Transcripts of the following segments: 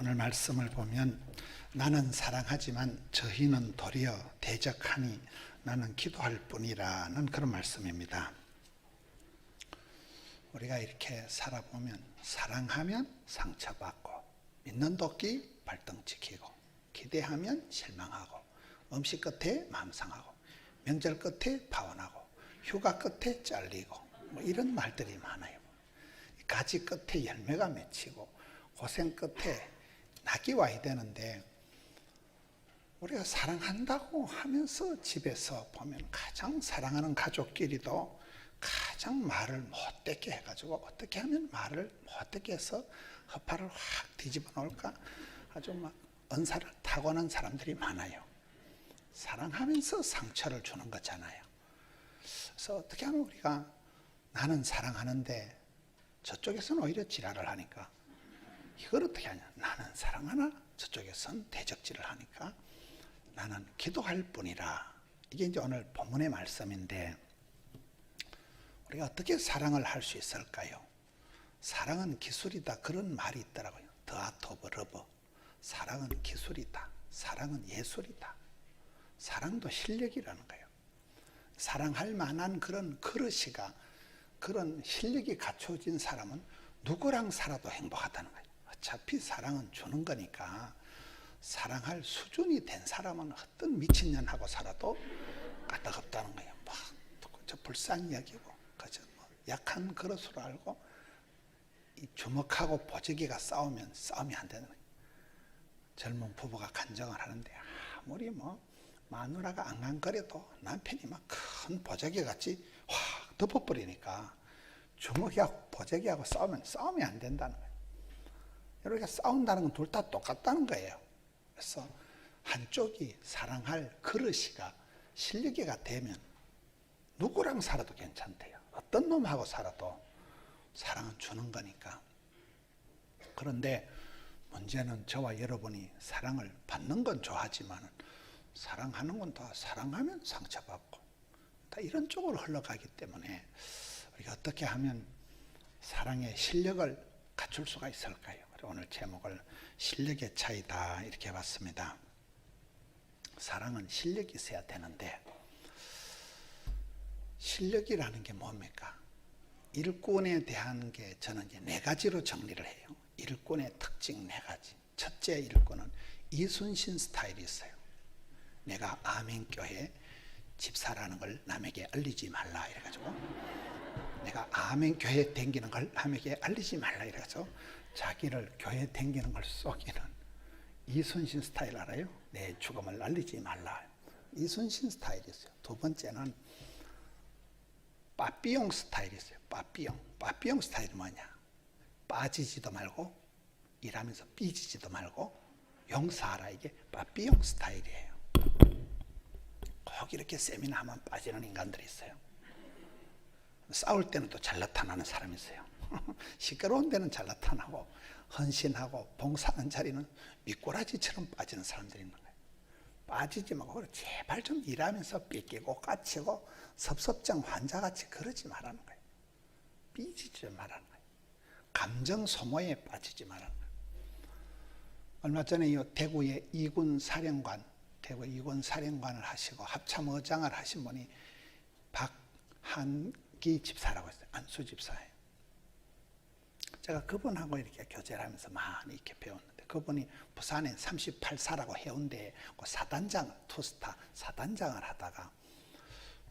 오늘 말씀을 보면 나는 사랑하지만 저희는 도리어 대적하니 나는 기도할 뿐이라는 그런 말씀입니다. 우리가 이렇게 살아보면 사랑하면 상처받고 믿는 도끼 발등 찍히고 기대하면 실망하고 음식 끝에 마음 상하고 명절 끝에 파혼하고 휴가 끝에 잘리고 이런 말들이 많아요. 가지 끝에 열매가 맺히고 고생 끝에 낙이 와야 되는데 우리가 사랑한다고 하면서 집에서 보면 가장 사랑하는 가족끼리도 가장 말을 못되게 해가지고 어떻게 하면 말을 못되게 해서 허파를 확 뒤집어 놓을까 아주 막 언사를 타고난 사람들이 많아요. 사랑하면서 상처를 주는 거잖아요. 그래서 어떻게 하면 우리가 나는 사랑하는데 저쪽에서는 오히려 지랄을 하니까 이걸 어떻게 하냐. 나는 사랑하나 저쪽에서는 대적질을 하니까 나는 기도할 뿐이라. 이게 이제 오늘 본문의 말씀인데 우리가 어떻게 사랑을 할 수 있을까요? 사랑은 기술이다 그런 말이 있더라고요. The art of love. 사랑은 기술이다. 사랑은 예술이다. 사랑도 실력이라는 거예요. 사랑할 만한 그런 그릇이가 그런 실력이 갖춰진 사람은 누구랑 살아도 행복하다는 거예요. 어차피 사랑은 주는 거니까 사랑할 수준이 된 사람은 어떤 미친년하고 살아도 까딱없다는 거예요. 막 저 불쌍히 여기고 그저 약한 그릇으로 알고 이 주먹하고 보재기가 싸우면 싸움이 안 되는 거예요. 젊은 부부가 간증을 하는데 아무리 마누라가 앙앙거려도 남편이 막 큰 보재기 같이 확 덮어버리니까 주먹이하고 보재기하고 싸우면 싸움이 안 된다는 거예요. 우리가 싸운다는 건 둘 다 똑같다는 거예요. 그래서 한쪽이 사랑할 그릇이가 실력이가 되면 누구랑 살아도 괜찮대요. 어떤 놈하고 살아도 사랑은 주는 거니까. 그런데 문제는 저와 여러분이 사랑을 받는 건 좋아하지만 사랑하는 건 다 사랑하면 상처받고 다 이런 쪽으로 흘러가기 때문에 우리가 어떻게 하면 사랑의 실력을 갖출 수가 있을까요? 오늘 제목을 실력의 차이다 이렇게 봤습니다. 사랑은 실력이 있어야 되는데 실력이라는 게 뭡니까? 일꾼에 대한 게 저는 이제 4가지로 정리를 해요. 일꾼의 특징 4가지. 첫째 일꾼은 이순신 스타일이 있어요. 내가 아멘교회 집사라는 걸 남에게 알리지 말라 이래가지고 내가 아멘교회 댕기는 걸 남에게 알리지 말라 이래가지고 자기를 교회 댕기는 걸 속이는 이순신 스타일 알아요? 내 죽음을 알리지 말라. 이순신 스타일이 있어요. 두 번째는 빠삐용 스타일이 있어요. 빠삐용 스타일이 뭐냐? 빠지지도 말고 일하면서 삐지지도 말고 용서하라. 이게 빠삐용 스타일이에요. 꼭 이렇게 세미나하면 빠지는 인간들이 있어요. 싸울 때는 또 잘 나타나는 사람이 있어요. 시끄러운 데는 잘 나타나고 헌신하고 봉사하는 자리는 미꾸라지처럼 빠지는 사람들이 있는 거예요. 빠지지 말고 제발 좀 일하면서 삐끼고 까치고 섭섭증 환자같이 그러지 말라는 거예요. 삐지지 말라는 거예요. 감정 소모에 빠지지 말라는 거예요. 얼마 전에 이 대구의 이군 사령관, 대구 이군 사령관을 하시고 합참의장을 하신 분이 박한기 집사라고 했어요. 안수 집사예요. 제가 그분하고 이렇게 교제를 하면서 많이 이렇게 배웠는데 그분이 부산에 38사라고 해운대에 사단장을 투스타 사단장을 하다가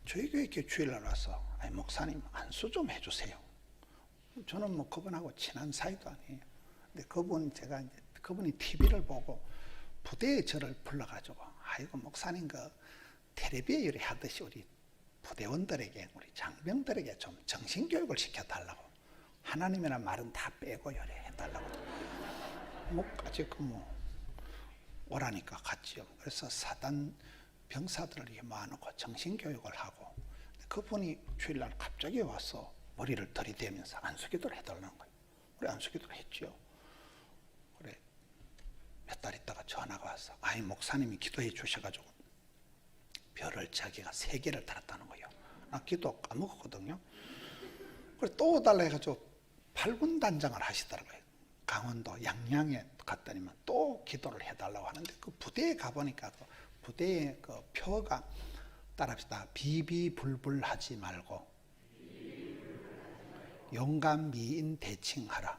저희 교회 이렇게 주일날 와서 아니 목사님 안수 좀 해주세요. 저는 그분하고 친한 사이도 아니에요. 근데 그분이 TV를 보고 부대에 저를 불러가지고 아이고 목사님 그 텔레비에 이렇게 하듯이 우리 부대원들에게 우리 장병들에게 좀 정신교육을 시켜달라고 하나님이란 말은 다 빼고 요래 해달라고 목까지 오라니까 갔지요. 그래서 사단 병사들을 이렇게 모아놓고 정신교육을 하고 그분이 주일날 갑자기 와서 머리를 들이대면서 안수기도를 해달라는 거예요. 우리 안수기도를 했지요. 그래 몇 달 있다가 전화가 와서 아이 목사님이 기도해 주셔가지고 별을 자기가 3개를 달았다는 거예요. 나 기도 까먹었거든요. 그래 또 달라 해가지고 8군 단장을 하시더라고요. 강원도 양양에 갔더니만 또 기도를 해달라고 하는데 그 부대에 가보니까 그 부대의 그 표가 따라합시다. 비비불불하지 말고 용감 미인 대칭하라.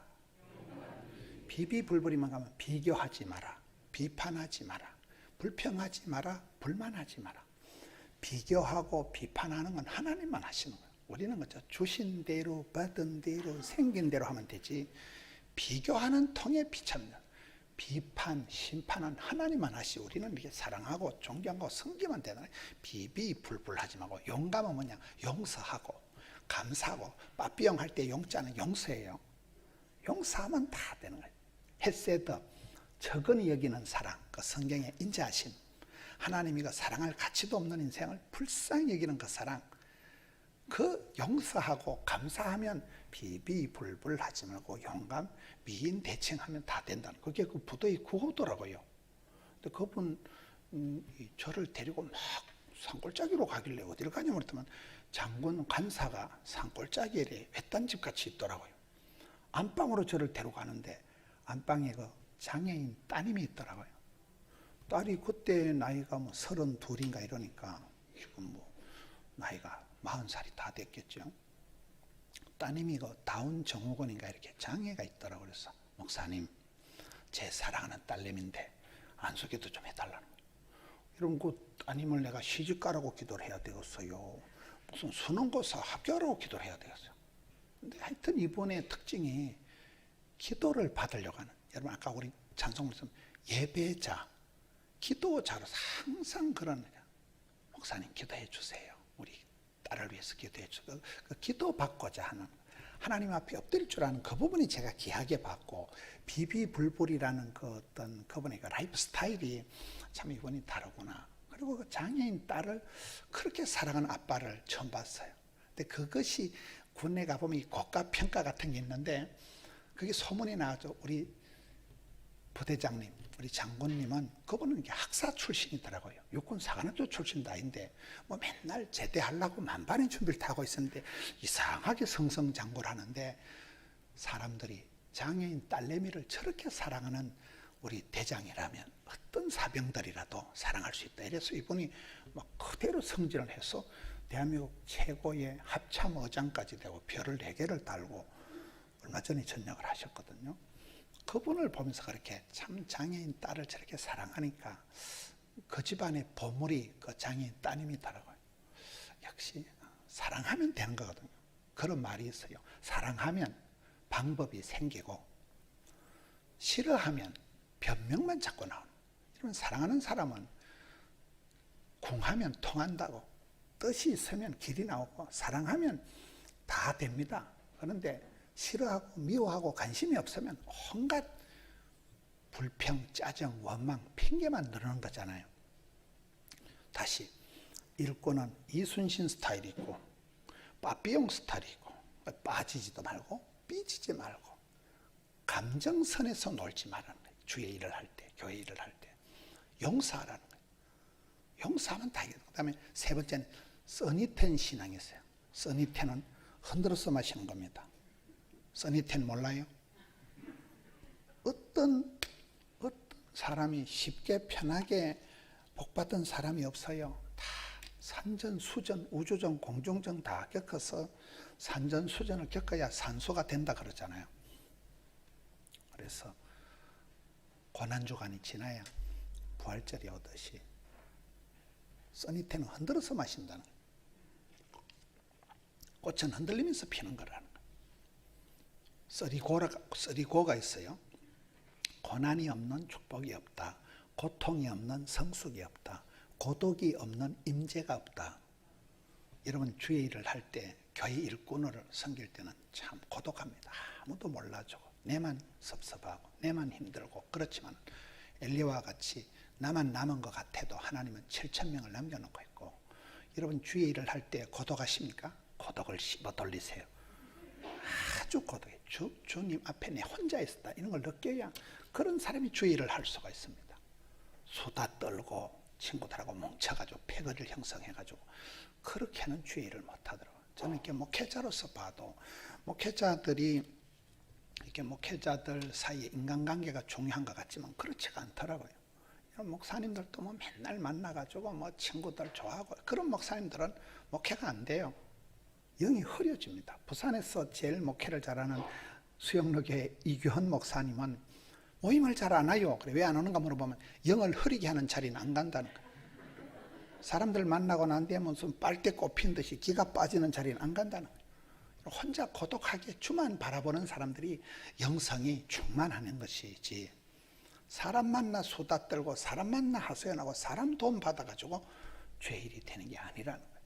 비비불불이만 가면 비교하지 마라. 비판하지 마라. 불평하지 마라. 불만하지 마라. 비교하고 비판하는 건 하나님만 하시는 거예요. 우리는 그죠? 주신 대로 받은 대로 생긴 대로 하면 되지. 비교하는 통에 비참니다. 비판, 심판은 하나님만 하시고 우리는 이렇게 사랑하고 존경하고 섬기면 되는 거예요. 비비불불하지 말고 용감은 뭐냐? 용서하고 감사하고 빠삐용 할 때 용자는 용서예요. 용서하면 다 되는 거예요. 헤세드, 적은히 여기는 사랑, 그 성경에 인자하심. 하나님이 그 사랑할 가치도 없는 인생을 불쌍히 여기는 그 사랑, 그 용서하고 감사하면 비비불불하지 말고 용감, 미인 대칭하면 다 된다는, 그게 그 부도의 구호더라고요. 근데 그분 저를 데리고 막 산골짜기로 가길래 어디를 가냐면 그랬더니 장군 관사가 산골짜기에 외딴집 같이 있더라고요. 안방으로 저를 데려가는데 안방에 그 장애인 따님이 있더라고요. 딸이 그때 나이가 뭐 32인가 이러니까 지금 뭐 나이가 40살이 다 됐겠죠. 따님이 그 다운 증후군인가 이렇게 장애가 있더라고요. 그래서 목사님, 제 사랑하는 딸내미인데 안수기도 좀 해달라는 거예요. 이런 그 따님을 내가 시집가라고 기도를 해야 되겠어요? 무슨 수능고사 합격하라고 기도를 해야 되겠어요? 근데 하여튼 이번의 특징이 기도를 받으려고 하는, 여러분 아까 우리 찬송을 했으면 예배자, 기도자로서 항상 그런, 목사님 기도해 주세요. 우리 딸을 위해서 기도해 주세요. 그 기도 받고자 하는, 하나님 앞에 엎드릴 줄 아는 그 부분이 제가 귀하게 받고, 비비불불이라는 그 어떤 그분의 그 라이프 스타일이 참 이분이 다르구나. 그리고 그 장애인 딸을 그렇게 사랑하는 아빠를 처음 봤어요. 근데 그것이 군에 가보면 이 국가 평가 같은 게 있는데, 그게 소문이 나죠. 우리 부대장님, 우리 장군님은 그분은 학사 출신이더라고요. 육군 사관학교 출신도 아닌데 뭐 맨날 제대하려고 만반의 준비를 다 하고 있었는데 이상하게 성성장구를 하는데, 사람들이 장애인 딸내미를 저렇게 사랑하는 우리 대장이라면 어떤 사병들이라도 사랑할 수 있다. 이래서 이분이 막 그대로 성진을 해서 대한민국 최고의 합참의장까지 되고 별을 4개를 달고 얼마 전에 전역을 하셨거든요. 그분을 보면서 그렇게 참 장애인 딸을 저렇게 사랑하니까 그 집안의 보물이 그 장애인 따님이더라고요. 역시 사랑하면 되는 거거든요. 그런 말이 있어요. 사랑하면 방법이 생기고 싫어하면 변명만 자꾸 나오는. 이런 사랑하는 사람은 궁하면 통한다고, 뜻이 있으면 길이 나오고 사랑하면 다 됩니다. 그런데 싫어하고 미워하고 관심이 없으면 온갖 불평, 짜증, 원망, 핑계만 늘어는 거잖아요. 다시 일꾼은 이순신 스타일이 있고 빠삐용 스타일이 있고, 빠지지도 말고 삐지지 말고 감정선에서 놀지 말라는 거예요. 주의 일을 할 때, 교회 일을 할 때 용서하라는 거예요. 용서하면 다 이겨요. 그 다음에 세 번째는 써니텐 신앙이 있어요. 써니텐은 흔들어서 마시는 겁니다. 써니텐 몰라요? 어떤 사람이 쉽게 편하게 복받은 사람이 없어요. 다 산전수전, 우주전, 공중전 다 겪어서 산전수전을 겪어야 산소가 된다 그러잖아요. 그래서 고난주간이 지나야 부활절이 오듯이 써니텐은 흔들어서 마신다는 거예요. 꽃은 흔들리면서 피는 거라는 거예요. 쓰리고가 있어요. 고난이 없는 축복이 없다. 고통이 없는 성숙이 없다. 고독이 없는 임재가 없다. 여러분 주의 일을 할 때, 교회 일꾼을 섬길 때는 참 고독합니다. 아무도 몰라주고 내만 섭섭하고 내만 힘들고. 그렇지만 엘리야와 같이 나만 남은 것 같아도 하나님은 7,000명을 남겨놓고 있고. 여러분 주의 일을 할 때 고독하십니까? 고독을 씹어 돌리세요. 아주 고독해. 주님 앞에 내 혼자 있었다, 이런 걸 느껴야 그런 사람이 주의 일을 할 수가 있습니다. 수다 떨고 친구들하고 뭉쳐가지고 패거리를 형성해가지고 그렇게는 주의 일을 못하더라고요. 저는 이렇게 목회자로서 봐도 목회자들이 이렇게 목회자들 사이에 인간관계가 중요한 것 같지만 그렇지가 않더라고요. 목사님들도 뭐 맨날 만나가지고 뭐 친구들 좋아하고 그런 목사님들은 목회가 안 돼요. 영이 흐려집니다. 부산에서 제일 목회를 잘하는 수영로교회 이규헌 목사님은 모임을 잘 안 와요. 그래 왜 안 오는가 물어보면 영을 흐리게 하는 자리는 안 간다는 거예요. 사람들 만나고 난 뒤에 무슨 빨대 꼽힌 듯이 기가 빠지는 자리는 안 간다는 거예요. 혼자 고독하게 주만 바라보는 사람들이 영성이 충만하는 것이지, 사람 만나 수다 떨고 사람 만나 하소연하고 사람 돈 받아가지고 죄일이 되는 게 아니라는 거예요.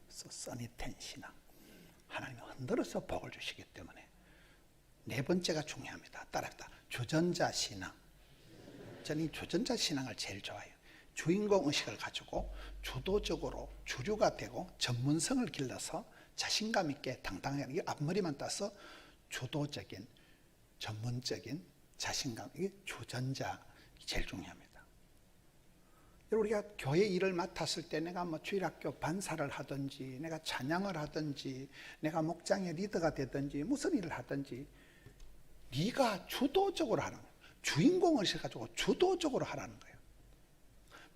그래서 써니텐 신앙, 하나님이 흔들어서 복을 주시기 때문에 네 번째가 중요합니다. 따라합니다. 주전자 신앙. 저는 이 주전자 신앙을 제일 좋아해요. 주인공 의식을 가지고 주도적으로 주류가 되고 전문성을 길러서 자신감 있게 당당하게 앞머리만 따서 주도적인 전문적인 자신감, 이게 주전자 제일 중요합니다. 우리가 교회 일을 맡았을 때 내가 뭐 주일학교 반사를 하든지 내가 찬양을 하든지 내가 목장의 리더가 되든지 무슨 일을 하든지 네가 주도적으로 하는 거예요. 주인공을 가지고 주도적으로 하라는 거예요.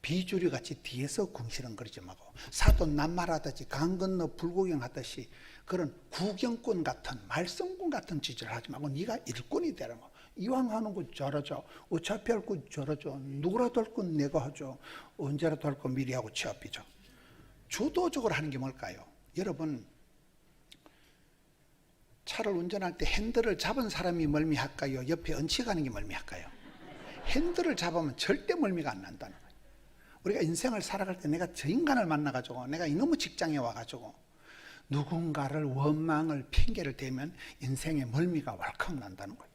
비주류같이 뒤에서 궁시렁거리지 말고 사돈 낱말하듯이 강 건너 불구경하듯이 그런 구경꾼 같은 말썽꾼 같은 짓을 하지 말고 네가 일꾼이 되라는 거. 이왕 하는 거 잘하자. 어차피 할 거 잘하자. 누구라도 할 건 내가 하죠. 언제라도 할 거 미리 하고 취업이죠. 주도적으로 하는 게 뭘까요? 여러분, 차를 운전할 때 핸들을 잡은 사람이 멀미할까요? 옆에 얹혀가는 게 멀미할까요? 핸들을 잡으면 절대 멀미가 안 난다는 거예요. 우리가 인생을 살아갈 때 내가 저 인간을 만나가지고 내가 이놈의 직장에 와가지고 누군가를 원망을 핑계를 대면 인생에 멀미가 왈칵 난다는 거예요.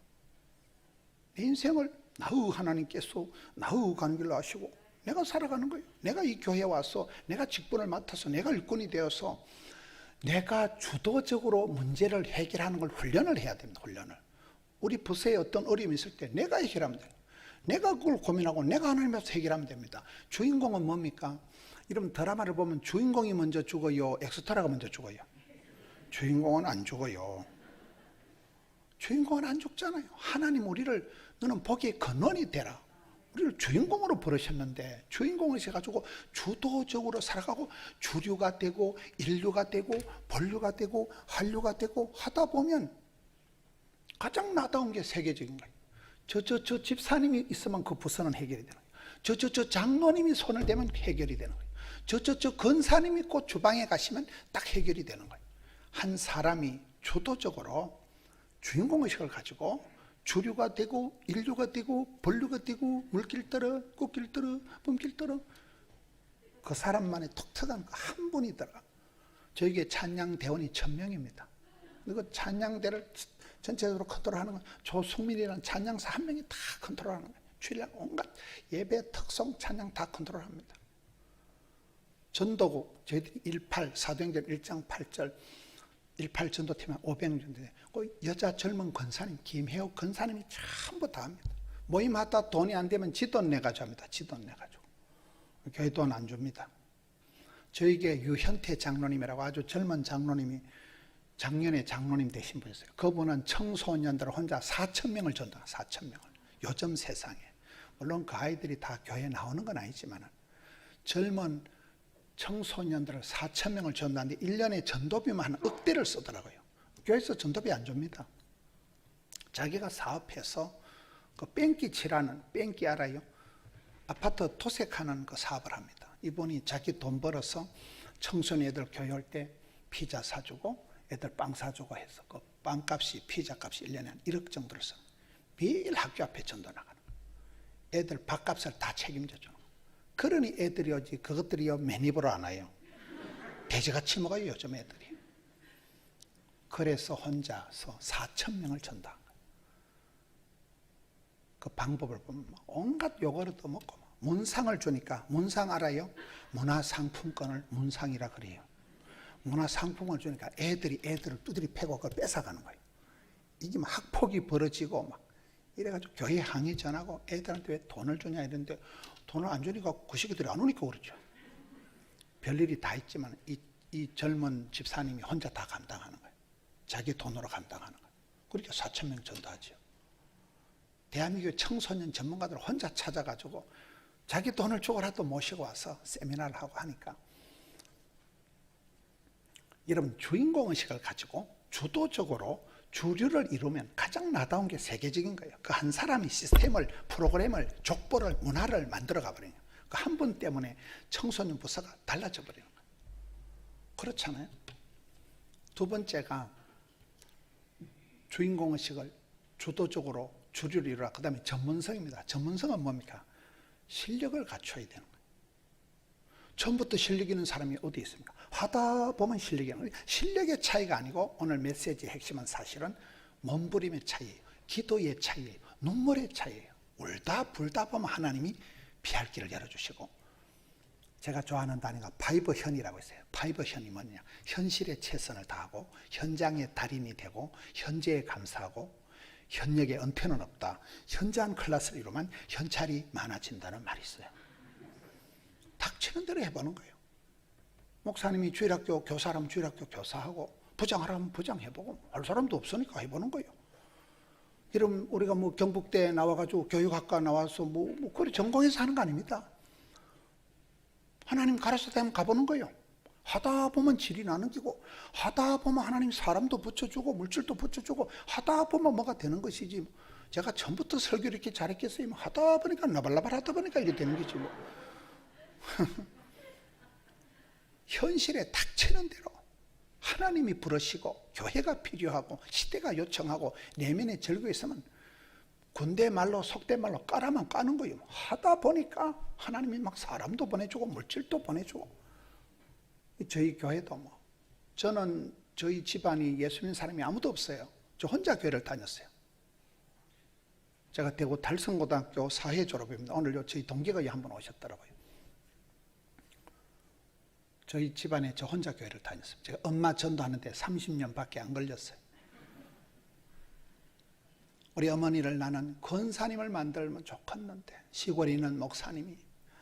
내 인생을 나의 하나님께서 나의 가는 길로 하시고 내가 살아가는 거예요. 내가 이 교회에 와서 내가 직분을 맡아서 내가 일꾼이 되어서 내가 주도적으로 문제를 해결하는 걸 훈련을 해야 됩니다. 훈련을. 우리 부서에 어떤 어려움이 있을 때 내가 해결하면 돼요. 내가 그걸 고민하고 내가 하나님 앞에서 해결하면 됩니다. 주인공은 뭡니까? 이런 드라마를 보면 주인공이 먼저 죽어요? 엑스트라가 먼저 죽어요? 주인공은 안 죽어요. 주인공은 안 죽잖아요. 하나님 우리를 너는 복의 근원이 되라. 우리를 주인공으로 부르셨는데 주인공을 해가지고 주도적으로 살아가고 주류가 되고 인류가 되고 본류가 되고 한류가 되고 하다 보면 가장 나다운 게 세계적인 거예요. 저 집사님이 있으면 그 부서는 해결이 되는 거예요. 저 장로님이 손을 대면 해결이 되는 거예요. 저 권사님이 꼭 주방에 가시면 딱 해결이 되는 거예요. 한 사람이 주도적으로 주인공의식을 가지고 주류가 되고 인류가 되고 본류가 되고 물길 떨어 꽃길 떨어 봄길 떨어 그 사람만의 독특한 한 분이더라. 저에게 찬양대원이 1000명입니다. 그 찬양대를 전체적으로 컨트롤하는 건 조승민이라는 찬양사 한 명이 다 컨트롤하는 거예요. 주일날 온갖 예배 특성 찬양 다 컨트롤합니다. 전도국 저희들이 18 사도행전 1장 8절 18 전도팀은 500명 정도 돼요. 그 여자 젊은 권사님 김혜옥 권사님이 전부 다 합니다. 모임하다 돈이 안 되면 지 돈 내가지고 합니다. 지 돈 내가지고. 교회 돈 안 줍니다. 저에게 유현태 장로님이라고 아주 젊은 장로님이 작년에 장로님 되신 분이었어요. 그분은 청소년들 혼자 4,000명을 전도한 4,000명을. 요즘 세상에. 물론 그 아이들이 다 교회에 나오는 건 아니지만 젊은 청소년들을 4,000명을 전도하는데 1년에 전도비만 한 억대를 쓰더라고요. 교회에서 전도비 안 줍니다. 자기가 사업해서 그 뺑기 칠하는, 뺑기 알아요? 아파트 도색하는 그 사업을 합니다. 이분이 자기 돈 벌어서 청소년 애들 교회 올 때 피자 사주고 애들 빵 사주고 해서 그 빵값이 피자값이 1년에 한 1억 정도를 써. 매일 학교 앞에 전도 나가는 거예요. 애들 밥값을 다 책임져 주는 거예요. 그러니 애들이 오지 그것들이요 매입으로 안 와요. 돼지같이 먹어요 요즘 애들이. 그래서 혼자서 4,000명을 전도한 거예요. 그 방법을 보면 온갖 욕을 얻어먹고 문상을 주니까 문상 알아요? 문화상품권을 문상이라 그래요. 문화상품을 주니까 애들을 두드리 패고 그걸 뺏어가는 거예요. 이게 막 학폭이 벌어지고 막 이래가지고 교회 항의 전하고 애들한테 왜 돈을 주냐 이랬는데 돈을 안 주니까 그 시기들이 안 오니까 그렇죠. 별일이 다 있지만 이 젊은 집사님이 혼자 다 감당하는 거예요. 자기 돈으로 감당하는 거예요. 그러니까 4,000명 전도하죠. 대한민국의 청소년 전문가들 혼자 찾아가지고 자기 돈을 주고라도 모시고 와서 세미나를 하고 하니까, 여러분 주인공의식을 가지고 주도적으로 주류를 이루면 가장 나다운 게 세계적인 거예요. 그 한 사람이 시스템을, 프로그램을, 족보를, 문화를 만들어 가버려요. 그 한 분 때문에 청소년 부서가 달라져 버리는 거예요. 그렇잖아요. 두 번째가 주인공의식을 주도적으로 주류를 이루라. 그 다음에 전문성입니다. 전문성은 뭡니까? 실력을 갖춰야 되는 거예요. 처음부터 실력 있는 사람이 어디 있습니까? 하다 보면 실력이 있는 거예요. 실력의 차이가 아니고 오늘 메시지의 핵심은 사실은 몸부림의 차이예요. 기도의 차이예요. 눈물의 차이예요. 울다 불다 보면 하나님이 피할 길을 열어주시고, 제가 좋아하는 단어가 파이버현이라고 있어요. 파이버현이 뭐냐? 현실에 최선을 다하고 현장의 달인이 되고 현재에 감사하고 현역에 은퇴는 없다. 현저한 클래스를 이루면 현찰이 많아진다는 말이 있어요. 닥치는 대로 해보는 거예요. 목사님이 주일학교 교사라면 주일학교 교사하고, 부장하라면 부장 해보고, 할 사람도 없으니까 해보는 거예요. 이러면 우리가 뭐 경북대 나와가지고 교육학과 나와서 그래 전공해서 하는 거 아닙니다. 하나님 가르쳐 되면 가보는 거예요. 하다 보면 질이 나는 기고, 하다 보면 하나님 사람도 붙여주고 물질도 붙여주고, 하다 보면 뭐가 되는 것이지. 제가 처음부터 설교를 이렇게 잘했겠어요? 하다 보니까 나발나발 하다 보니까 이렇게 되는 거지 뭐. 현실에 닥치는 대로 하나님이 부르시고 교회가 필요하고 시대가 요청하고 내면의 절규가 있으면 군대 말로 속대 말로 까라만 까는 거예요. 하다 보니까 하나님이 막 사람도 보내주고 물질도 보내주고. 저희 교회도 뭐, 저는 저희 집안이 예수 믿는 사람이 아무도 없어요. 저 혼자 교회를 다녔어요. 제가 대구 달성고등학교 사회 졸업입니다. 오늘 저희 동기가 한 분 오셨더라고요. 저희 집안에 저 혼자 교회를 다녔어요. 제가 엄마 전도하는데 30년밖에 안 걸렸어요. 우리 어머니를 나는 권사님을 만들면 좋겠는데, 시골에 있는 목사님이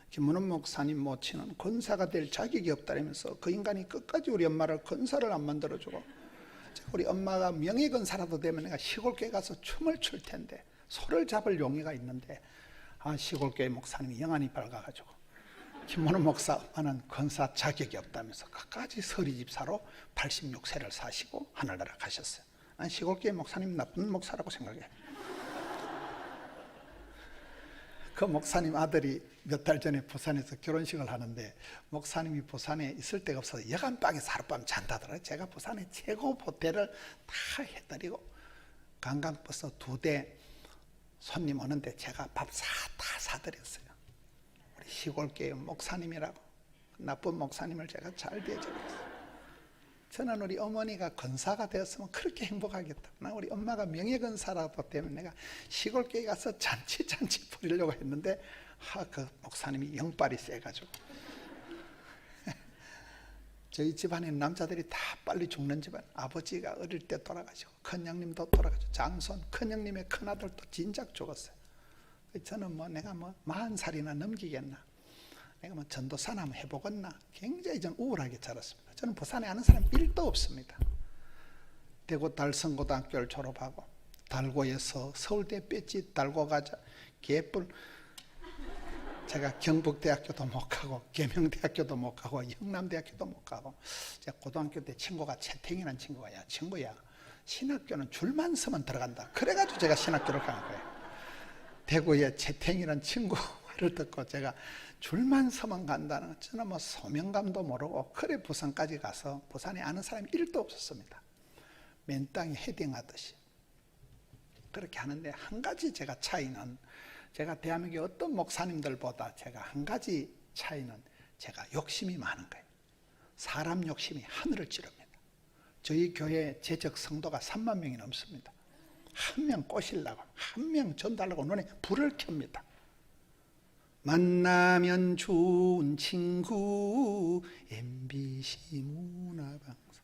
김문원 목사님 모치는 권사가 될 자격이 없다면서 그 인간이 끝까지 우리 엄마를 권사를 안 만들어주고, 우리 엄마가 명예권사라도 되면 내가 시골교회 가서 춤을 출 텐데, 소를 잡을 용의가 있는데, 시골교회 목사님이 영안이 밝아가지고 김문원 목사는 권사 자격이 없다면서 끝까지 서리집사로 86세를 사시고 하늘나라 가셨어요. 난 시골교회 목사님 나쁜 목사라고 생각해. 그 목사님 아들이 몇 달 전에 부산에서 결혼식을 하는데, 목사님이 부산에 있을 데가 없어서 여간방에서 하룻밤 잔다더라고요. 제가 부산에 최고 호텔을 다 해드리고, 관광버스 2대 손님 오는데 제가 밥 다 사드렸어요. 우리 시골교회 목사님이라고, 나쁜 목사님을 제가 잘 대접했어요. 저는 우리 어머니가 권사가 되었으면 그렇게 행복하겠다. 나 우리 엄마가 명예권사라도 되면 내가 시골교회 가서 잔치 부리려고 했는데, 그 목사님이 영빨이 세가지고 저희 집안에 남자들이 다 빨리 죽는 집안. 아버지가 어릴 때 돌아가시고 큰형님도 돌아가시고 장손, 큰형님의 큰아들도 진작 죽었어요. 저는 내가 40살이나 넘기겠나, 내가 전도사나 한번 해보겠나, 굉장히 전 우울하게 자랐습니다. 저는 부산에 아는 사람 1도 없습니다. 대구 달성고등학교를 졸업하고 달고에서 서울대 배지 달고 가자 개뿔. 제가 경북대학교도 못 가고 계명대학교도 못 가고 영남대학교도 못 가고, 제가 고등학교 때 친구가 채탱이라는 친구가, 야 친구야, 신학교는 줄만 서면 들어간다. 그래가지고 제가 신학교를 간 거예요. 대구에 채탱이라는 친구 말을 듣고 제가 줄만 서면 간다는, 저는 소명감도 모르고 그래 부산까지 가서 부산에 아는 사람이 1도 없었습니다. 맨 땅에 헤딩하듯이 그렇게 하는데, 한 가지 제가 차이는, 제가 대한민국의 어떤 목사님들보다 제가 한 가지 차이는, 제가 욕심이 많은 거예요. 사람 욕심이 하늘을 찌릅니다. 저희 교회 재적 성도가 3만 명이 넘습니다. 한 명 꼬시려고, 한 명 전달하고 눈에 불을 켭니다. 만나면 좋은 친구 MBC 문화방송.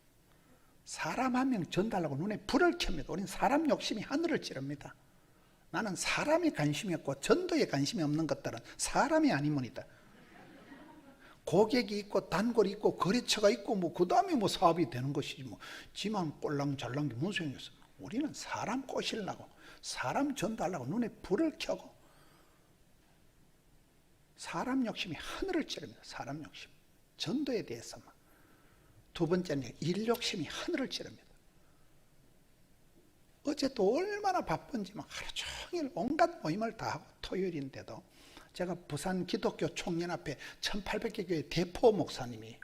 사람 한 명 전달하고 눈에 불을 켭니다. 우리는 사람 욕심이 하늘을 찌릅니다. 나는 사람에 관심이 없고 전도에 관심이 없는 것들은 사람이 아니문이다. 고객이 있고 단골이 있고 거래처가 있고 그 다음에 사업이 되는 것이지 지만 꼴랑잘랑 게 무슨 소용이 있어. 우리는 사람 꼬시려고, 사람 전도하려고 눈에 불을 켜고, 사람 욕심이 하늘을 찌릅니다. 사람 욕심. 전도에 대해서만. 두 번째는 일 욕심이 하늘을 찌릅니다. 어제 또 얼마나 바쁜지 막 하루 종일 온갖 모임을 다 하고, 토요일인데도 제가 부산 기독교 총연합회 1800개 교회 대포 목사님이에요.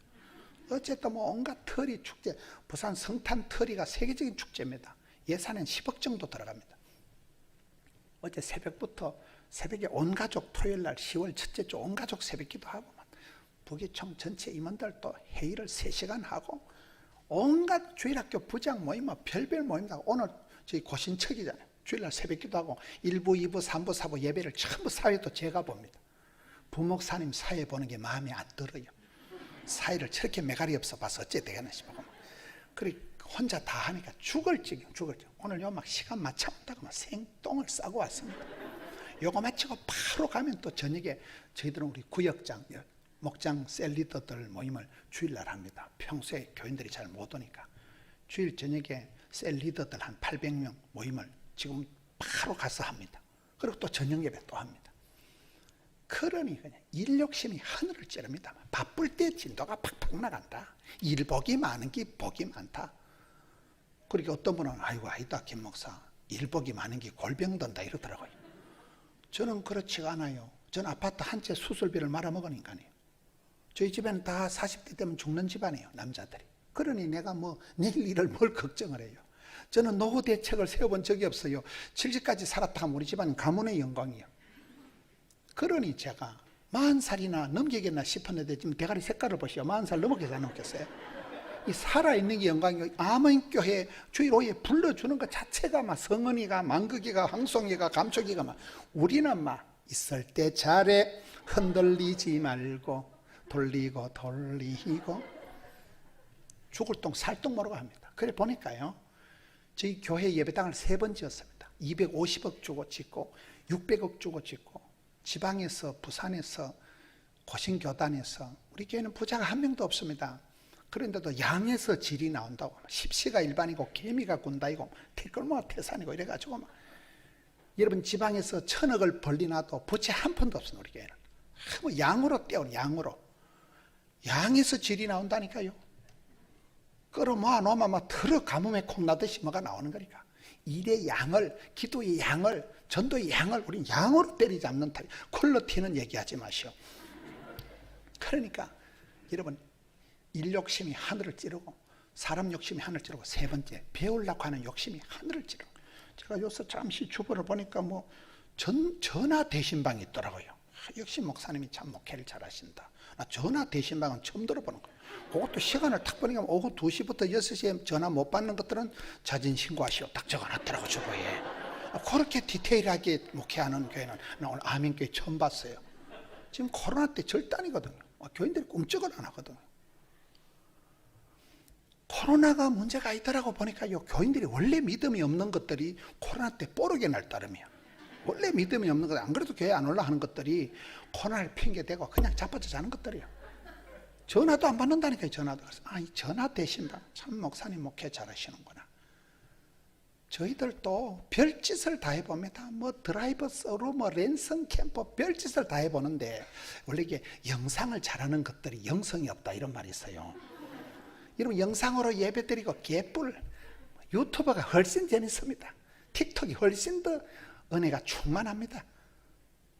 어쨌든 뭐 온갖 터리 축제, 부산 성탄 터리가 세계적인 축제입니다. 예산은 10억 정도 들어갑니다. 어제 새벽부터 새벽에 온 가족, 토요일날 10월 첫째 주 온 가족 새벽기도 하고, 부기총 전체 임원들도 회의를 3시간 하고, 온갖 주일학교 부장 모임, 별별 모임 다. 오늘 저희 고신척이잖아요. 주일날 새벽기도 하고 1부, 2부, 3부, 4부 예배를 전부 사회도 제가 봅니다. 부목사님 사회 보는 게 마음에 안 들어요. 사회를 저렇게 매가리 없어 봐서 어째 되겠나 싶고, 그래 혼자 다 하니까 죽을 지경. 오늘 요 막 시간 맞춰온다고 막 생똥을 싸고 왔습니다. 요거 마치고 바로 가면 또 저녁에 저희들은 우리 구역장, 목장 셀리더들 모임을 주일날 합니다. 평소에 교인들이 잘 못 오니까 주일 저녁에 셀리더들 한 800명 모임을 지금 바로 가서 합니다. 그리고 또 저녁 예배 또 합니다. 그러니 그냥 일 욕심이 하늘을 찌릅니다. 바쁠 때 진도가 팍팍 나간다. 일복이 많은 게 복이 많다. 그러니까 어떤 분은 아이고 아니다 김 목사, 일복이 많은 게 골병 든다 이러더라고요. 저는 그렇지가 않아요. 저는 아파트 한 채 수술비를 말아먹은 인간이에요. 저희 집에는 다 40대 되면 죽는 집안이에요, 남자들이. 그러니 내가 뭐 내일 일을 뭘 걱정을 해요. 저는 노후 대책을 세워본 적이 없어요. 70까지 살았다 하면 우리 집안은 가문의 영광이에요. 그러니 제가 40살이나 넘기겠나 싶었는데 지금 대가리 색깔을 보시오. 40살 넘었겠어요, 안 넘겠어요? 이 살아있는 게 영광이고, 암은교회 주일 5회 불러주는 것 자체가 막 성은이가, 망극이가, 황송이가, 감촉이가 막, 우리는 막 있을 때 잘해 흔들리지 말고 돌리고 죽을 똥 살똥 모르고 합니다. 그래 보니까요, 저희 교회 예배당을 3번 지었습니다. 250억 주고 짓고 600억 주고 짓고, 지방에서 부산에서 고신교단에서, 우리 교회는 부자가 한 명도 없습니다. 그런데도 양에서 질이 나온다고, 십시가 일반이고 개미가 군다이고 태끌모가 태산이고 이래가지고 막, 여러분 지방에서 1000억을 벌리나도 부채 한 푼도 없습니다. 우리 교회는 뭐 양으로 떼어요. 양에서 질이 나온다니까요. 끌어모아 놓으면 막 털어 가뭄에 콩나듯이 뭐가 나오는 거니까. 일의 양을, 기도의 양을, 전도의 양을 우린 양으로 때리지 않는다. 퀄리티는 얘기하지 마시오. 그러니까 여러분, 일 욕심이 하늘을 찌르고, 사람 욕심이 하늘을 찌르고, 세 번째 배우려고 하는 욕심이 하늘을 찌르고. 제가 요새 잠시 주보를 보니까 뭐 전화 대신방이 있더라고요. 역시 목사님이 참 목회를 잘하신다. 나 전화 대신방은 처음 들어보는 거예요. 그것도 시간을 탁 보니까 오후 2시부터 6시에 전화 못 받는 것들은 자진 신고하시오 딱 적어놨더라고 주보에. 그렇게 디테일하게 목회하는 교회는 나 오늘 아멘교회 처음 봤어요. 지금 코로나 때 절단이거든요. 교인들이 꿈쩍을 안 하거든요. 코로나가 문제가 있더라고 보니까요, 교인들이 원래 믿음이 없는 것들이 코로나 때 뽀르게 날 따름이야. 원래 믿음이 없는 것, 안 그래도 교회 안 올라 하는 것들이 코로나를 핑계대고 그냥 자빠져 자는 것들이야. 전화도 안 받는다니까요. 전화도. 이 전화 대신방 참 목사님 목회 잘하시는구나. 저희들도 별짓을 다 해봅니다. 뭐 드라이버 서로 뭐 랜선 캠퍼 별짓을 다 해보는데, 원래 이게 영상을 잘하는 것들이 영성이 없다 이런 말이 있어요. 여러분 영상으로 예배드리고 개뿔, 유튜버가 훨씬 재밌습니다. 틱톡이 훨씬 더 은혜가 충만합니다.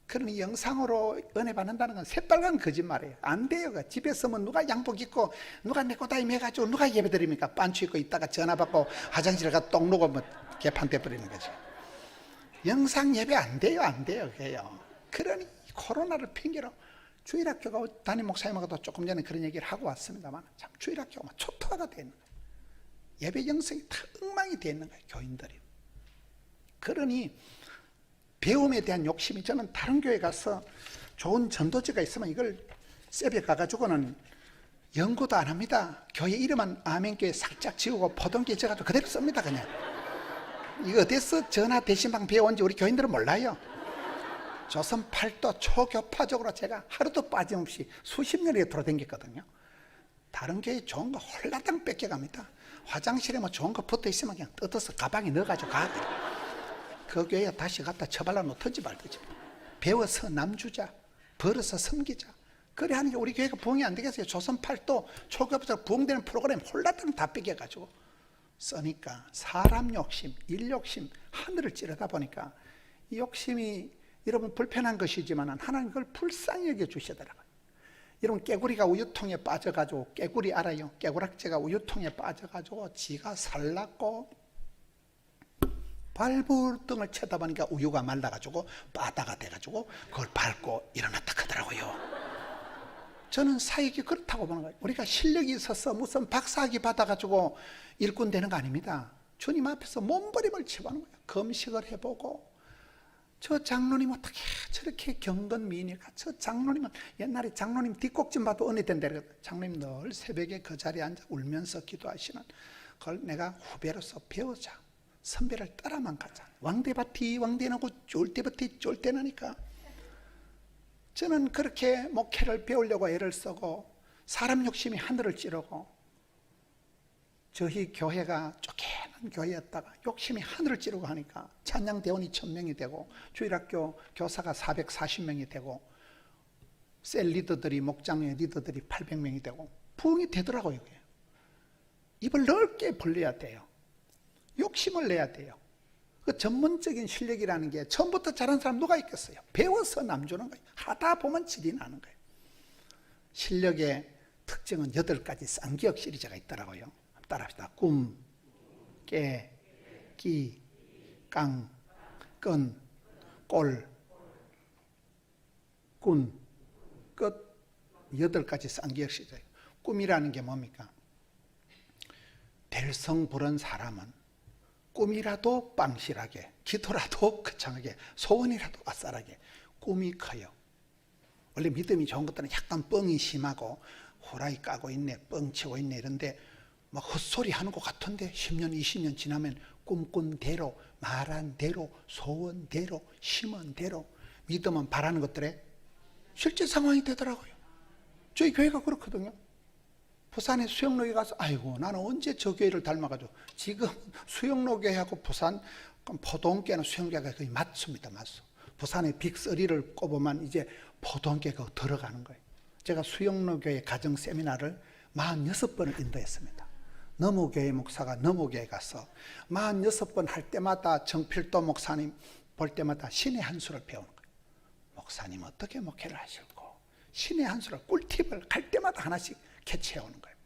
그러니 영상으로 은혜 받는다는 건 새빨간 거짓말이에요. 안 돼요. 집에서면 누가 양복 입고 누가 네코다임 해가지고 누가 예배드립니까? 반추 입고 있다가 전화 받고 화장실 가서 똥 누고 뭐 개판 떼버리는 거죠. 영상 예배 안 돼요. 안 돼요. 그래요. 그러니 코로나를 핑계로 주일학교가 담임 목사님하고도 조금 전에 그런 얘기를 하고 왔습니다만, 참 주일학교가 초토화가 되어 있는 거예요. 예배 영성이 다 엉망이 되어 있는 거예요. 교인들이. 그러니 배움에 대한 욕심이, 저는 다른 교회 가서 좋은 전도지가 있으면 이걸 셉에 가가지고는 연구도 안 합니다. 교회 이름은 아멘교회 살짝 지우고 포동기에 적어도 그대로 씁니다. 그냥 이거 어디서 전화 대신방 배워온지 우리 교인들은 몰라요. 조선 8도 초교파적으로 제가 하루도 빠짐없이 수십 년에 돌아다녔거든요. 다른 교회 좋은 거 홀라당 뺏겨갑니다. 화장실에 뭐 좋은 거 붙어 있으면 그냥 뜯어서 가방에 넣어가지고 가거든. 그 교회에 다시 갖다 처발라 놓든지 말든지. 배워서 남주자, 벌어서 섬기자. 그래 하는 게 우리 교회가 부흥이 안 되겠어요. 조선 팔도 초급부터 부흥되는 프로그램 홀라당 다 뺏겨가지고 쓰니까 사람 욕심, 일 욕심, 하늘을 찌르다 보니까 이 욕심이 여러분 불편한 것이지만 하나님 그걸 불쌍히 여겨주시더라고요. 여러분 깨구리가 우유통에 빠져가지고, 깨구리 알아요? 깨구락지가 우유통에 빠져가지고 지가 살랐고 발불등을 쳐다보니까 우유가 말라가지고 바다가 돼가지고 그걸 밟고 일어났다 하더라고요. 저는 사역이 그렇다고 보는 거예요. 우리가 실력이 있어서 무슨 박사학위 받아가지고 일꾼 되는 거 아닙니다. 주님 앞에서 몸부림을 치고하는 거예요. 금식을 해보고, 저 장로님 어떻게 저렇게 경건미인일까? 저 장로님은 옛날에 장로님 뒷곡 좀 봐도 은혜 된다 그랬거든. 장로님 늘 새벽에 그 자리에 앉아 울면서 기도하시는 그걸 내가 후배로서 배우자. 선배를 따라만 가자. 왕대밭이 왕대나고 쫄대밭이 쫄대나니까. 저는 그렇게 목회를 배우려고 애를 쓰고 사람 욕심이 하늘을 찌르고, 저희 교회가 쫓겨난 교회였다가 욕심이 하늘을 찌르고 하니까 찬양대원이 1000명이 되고 주일학교 교사가 440명이 되고 셀 리더들이, 목장의 리더들이 800명이 되고 부흥이 되더라고요. 입을 넓게 벌려야 돼요. 욕심을 내야 돼요. 그 전문적인 실력이라는 게 처음부터 잘하는 사람 누가 있겠어요? 배워서 남주는 거예요. 하다 보면 질이 나는 거예요. 실력의 특징은 8가지 쌍기역 시리즈가 있더라고요. 따라합시다. 꿈, 깨, 끼, 깡, 끈, 꼴, 꾼, 끝. 8가지 쌍기역 시리즈예요. 꿈이라는 게 뭡니까? 될성 부른 사람은 꿈이라도 빵실하게, 기도라도 거창하게, 소원이라도 아싸라게 꿈이 커요. 원래 믿음이 좋은 것들은 약간 뻥이 심하고 호라이 까고 있네, 뻥치고 있네 이런데 막 헛소리 하는 것 같은데 10년, 20년 지나면 꿈꾼 대로, 말한 대로, 소원 대로, 심은 대로 믿음은 바라는 것들에 실제 상황이 되더라고요. 저희 교회가 그렇거든요. 부산에 수영로에 가서 아이고 나는 언제 저 교회를 닮아가지고, 지금 수영로교회하고 부산 포도원교회는 수영교회가 거의 맞습니다. 맞소. 부산의 빅3를 꼽으면 이제 포도원교회가 들어가는 거예요. 제가 수영로교회 가정 세미나를 46번을 인도했습니다. 너무교회 목사가 너무교회 가서 46번 할 때마다 정필도 목사님 볼 때마다 신의 한 수를 배우는 거예요. 목사님 어떻게 목회를 하실고, 신의 한 수를 꿀팁을 갈 때마다 하나씩 캐치해오는 거예요.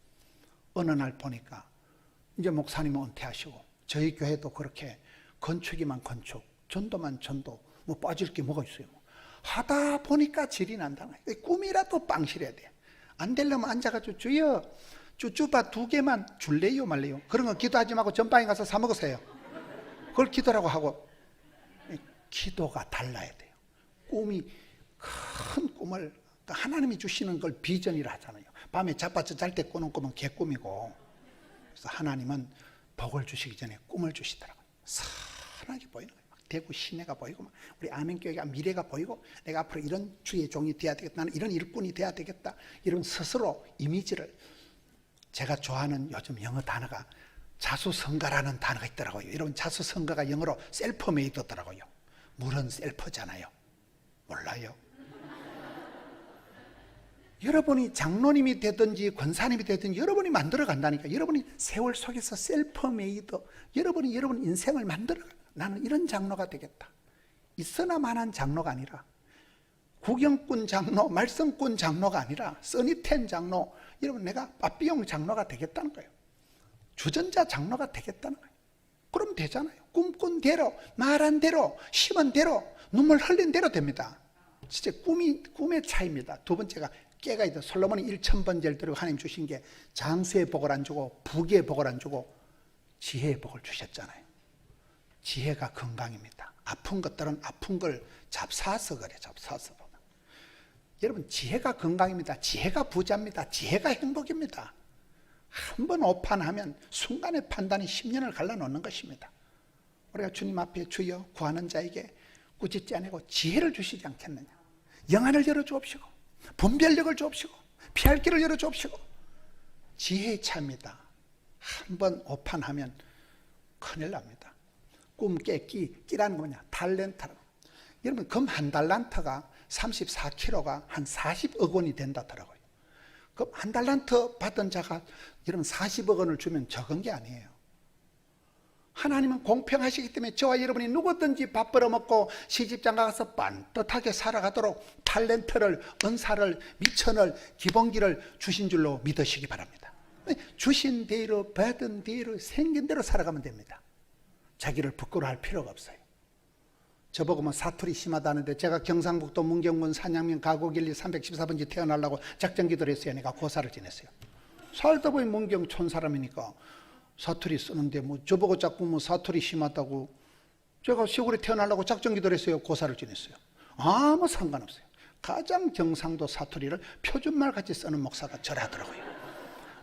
어느 날 보니까 이제 목사님은 은퇴하시고 저희 교회도 그렇게 건축이만 건축, 전도만 전도, 뭐 빠질 게 뭐가 있어요. 하다 보니까 질이 난다는 거예요. 꿈이라도 빵실해야 돼. 안 되려면 앉아가지고 주여 쭈쭈바 2개만 줄래요 말래요? 그런 거 기도하지 말고 전방에 가서 사 먹으세요. 그걸 기도라고 하고. 기도가 달라야 돼요. 꿈이 큰 꿈을, 하나님이 주시는 걸 비전이라 하잖아요. 밤에 자빠져 잘 때 꾸는 꿈은 개꿈이고, 그래서 하나님은 복을 주시기 전에 꿈을 주시더라고요. 선하게 보이는 거예요. 대구 시내가 보이고, 우리 아멘교회가 미래가 보이고, 내가 앞으로 이런 주의 종이 돼야 되겠다, 나는 이런 일꾼이 돼야 되겠다, 이런 스스로 이미지를. 제가 좋아하는 요즘 영어 단어가 자수성가라는 단어가 있더라고요. 여러분 자수성가가 영어로 셀프메이드더라고요. 물은 셀프잖아요. 몰라요? 여러분이 장로님이 되든지 권사님이 되든지 여러분이 만들어 간다니까. 여러분이 세월 속에서 셀프메이드, 여러분이 여러분 인생을 만들어. 나는 이런 장로가 되겠다. 있으나마난 장로가 아니라, 구경꾼 장로, 말썽꾼 장로가 아니라 써니텐 장로, 여러분 내가 빠삐용 장로가 되겠다는 거예요. 주전자 장로가 되겠다는 거예요. 그럼 되잖아요. 꿈꾼 대로, 말한 대로, 심은 대로, 눈물 흘린 대로 됩니다. 진짜 꿈의 차이입니다. 두 번째가 깨가 있다. 솔로몬이 1000번제를 드리고 하나님 주신 게 장수의 복을 안 주고 부귀의 복을 안 주고 지혜의 복을 주셨잖아요. 지혜가 건강입니다. 아픈 것들은 아픈 걸 잡사서 그래. 잡사서. 여러분 지혜가 건강입니다. 지혜가 부자입니다. 지혜가 행복입니다. 한번 오판하면 순간의 판단이 10년을 갈라놓는 것입니다. 우리가 주님 앞에 주여 구하는 자에게 꾸짖지 아니고 지혜를 주시지 않겠느냐. 영안을 열어주옵시고 분별력을 주옵시고 피할 길을 열어주옵시고 지혜의 차입니다. 한번 오판하면 큰일 납니다. 꿈 깨기, 끼라는 거 뭐냐? 달란트라고. 여러분, 금 한 달란트가 34kg가 한 40억 원이 된다더라고요. 그럼 한 달란트 받은 자가 여러분 40억 원을 주면 적은 게 아니에요. 하나님은 공평하시기 때문에 저와 여러분이 누구든지 밥 벌어먹고 시집장가 가서 반듯하게 살아가도록 탤런트를, 은사를, 미천을, 기본기를 주신 줄로 믿으시기 바랍니다. 주신 대로 받은 대로 생긴 대로 살아가면 됩니다. 자기를 부끄러워할 필요가 없어요. 저보고 뭐 사투리 심하다는데 제가 경상북도 문경군 산양면 가곡일리 314번지 태어나려고 작전기도를 했어요. 내가 고사를 지냈어요. 살다 보니 문경촌 사람이니까 사투리 쓰는데 뭐 저보고 자꾸 뭐 사투리 심하다고, 제가 시골에 태어나려고 작전기도를 했어요. 고사를 지냈어요. 아무 상관없어요. 가장 경상도 사투리를 표준말 같이 쓰는 목사가 저라더라고요.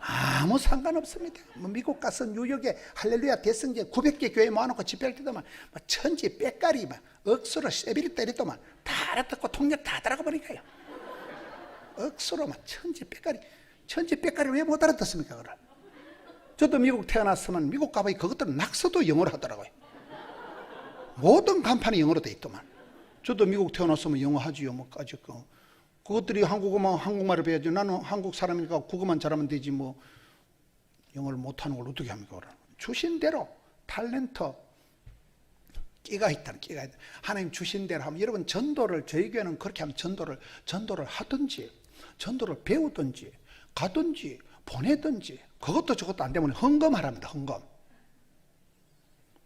아무 상관없습니다. 뭐 미국 가서 뉴욕에 할렐루야 대성제 900개 교회 모아놓고 집회할 때도만 천지 빽가리 막 억수로 세비리 때리더만 다 알아듣고 통역 다 들어가버리니까요. 억수로 막 천지 빽가리 왜 못 알아듣습니까? 그걸? 저도 미국 태어났으면 미국 가봐야 그것들은 낙서도 영어로 하더라고요. 모든 간판이 영어로 돼 있더만. 저도 미국 태어났으면 영어 하지요. 뭐까지 그것들이 한국어만 한국말을 배워야지. 나는 한국 사람이니까 국어만 잘하면 되지 뭐 영어를 못하는 걸 어떻게 합니까? 주신 대로 탤런트 끼가 있다는 끼가 있다. 하나님 주신 대로 하면 여러분 전도를 저희 교회는 그렇게 하면 전도를 하든지 전도를 배우든지 가든지 보내든지 그것도 저것도 안 되면 헌금하랍니다. 헌금.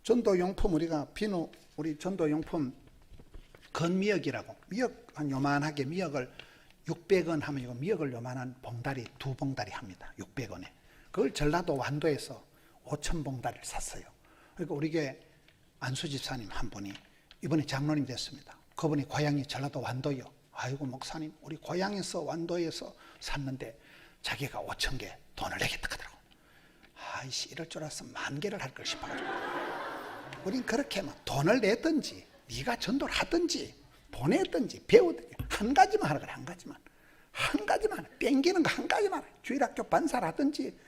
전도용품 우리가 비누 우리 전도용품 건미역이라고 미역 한 요만하게 미역을 600원 하면 이거 미역을 요만한 봉다리 2봉다리 합니다. 600원에. 그걸 전라도 완도에서 5,000봉다리를 샀어요. 그러니까 우리 교회 안수 집사님 한 분이 이번에 장로님 됐습니다. 그분이 고향이 전라도 완도요. 아이고 목사님 우리 고향에서 완도에서 샀는데 자기가 5,000개 돈을 내겠다 하더라고. 아이씨 이럴 줄 알았으면 10,000개를 할 걸 싶어가지고. 우린 그렇게 막 돈을 내든지 네가 전도를 하든지 보내든지 배우든지 한 가지만 하라 그래. 한 가지만 땡기는 거 한 가지만. 주일학교 반사를 하든지